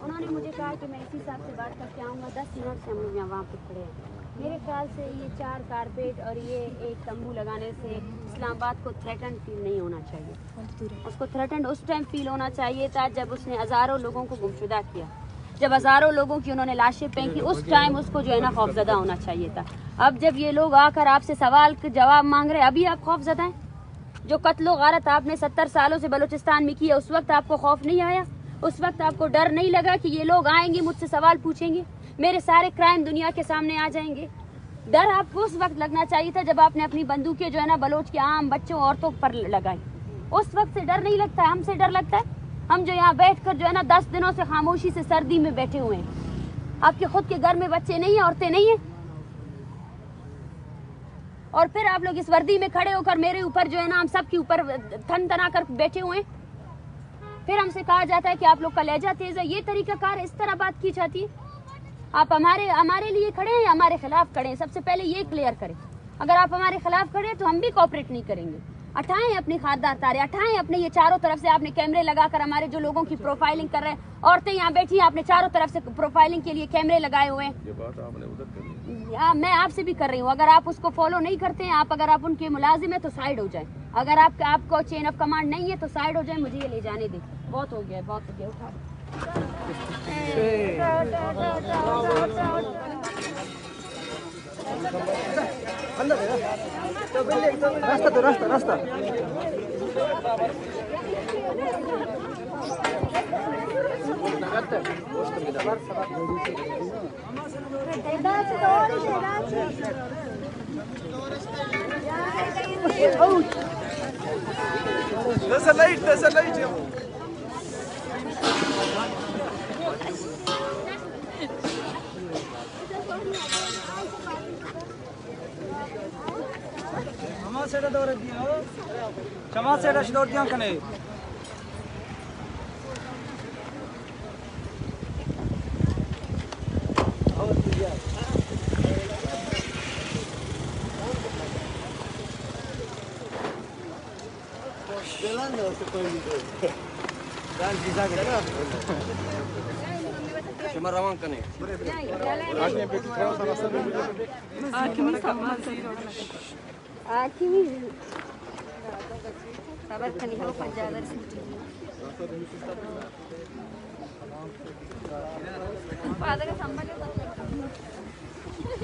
उन्होंने मुझे कहा कि मैं इसी साहब से बात करके आऊँगा। 10 मिनट से हम लोग यहाँ वहाँ पे खड़े हैं। मेरे ख्याल से ये 4 कारपेट और ये एक तंबू लगाने से इस्लामाबाद को थ्रेटन फील नहीं होना चाहिए। उसको थ्रेटन उस टाइम फील होना चाहिए था जब उसने हज़ारों लोगों को गुमशुदा किया, जब हज़ारों लोगों की उन्होंने लाशें फेंकी, उस टाइम उसको जो है ना खौफजदा होना चाहिए था। अब जब ये लोग आकर आपसे सवाल के जवाब मांग रहे हैं, अभी आप खौफजदा हैं? जो कत्लो गारत आपने 70 सालों से बलूचिस्तान में किया, उस वक्त आपको खौफ नहीं आया? उस वक्त आपको डर नहीं लगा कि ये लोग आएंगे मुझसे सवाल पूछेंगे, मेरे सारे क्राइम दुनिया के सामने आ जाएंगे? डर आपको उस वक्त लगना चाहिए था जब आपने अपनी बंदूकें जो है ना बलोच के आम बच्चों औरतों पर लगाई। उस वक्त से डर नहीं लगता है, हमसे डर लगता है। हम जो यहाँ बैठकर जो है ना 10 दिनों से खामोशी से सर्दी में बैठे हुए हैं। आपके खुद के घर में बच्चे नहीं है, औरतें नहीं है, और फिर आप लोग इस वर्दी में खड़े होकर मेरे ऊपर जो है ना हम सब के ऊपर थन तना कर बैठे हुए हैं। फिर हमसे कहा जाता है कि आप लोग का लहजा तेज है। ये तरीकाकार इस तरह बात की जाती है? आप हमारे लिए खड़े हैं या हमारे खिलाफ खड़े हैं? सबसे पहले ये क्लियर करें। अगर आप हमारे खिलाफ खड़े हैं तो हम भी कोऑपरेट नहीं करेंगे। हटाएं अपनी खाददार तारे, हटाएं अपने ये चारों तरफ से आपने कैमरे लगाकर हमारे जो लोगों की प्रोफाइलिंग कर रहे हैं। औरतें यहाँ बैठी हैं, आपने चारों तरफ से प्रोफाइलिंग के लिए कैमरे लगाए हुए हैं। ये बात आपने उधर करी। मैं आपसे भी कर रही हूँ। अगर आप उसको फॉलो नहीं करते हैं, अगर आप उनके मुलाजिम है तो साइड हो जाए। अगर आपको चेन ऑफ कमांड नहीं है तो साइड हो जाए। मुझे ये ले जाने दें। बहुत हो गया, बहुत हो गया। उठाओ। रास्ता There's a light. Şama seyda şidor diyan kane. Şema ravan kane. sabar kani ho Punjab से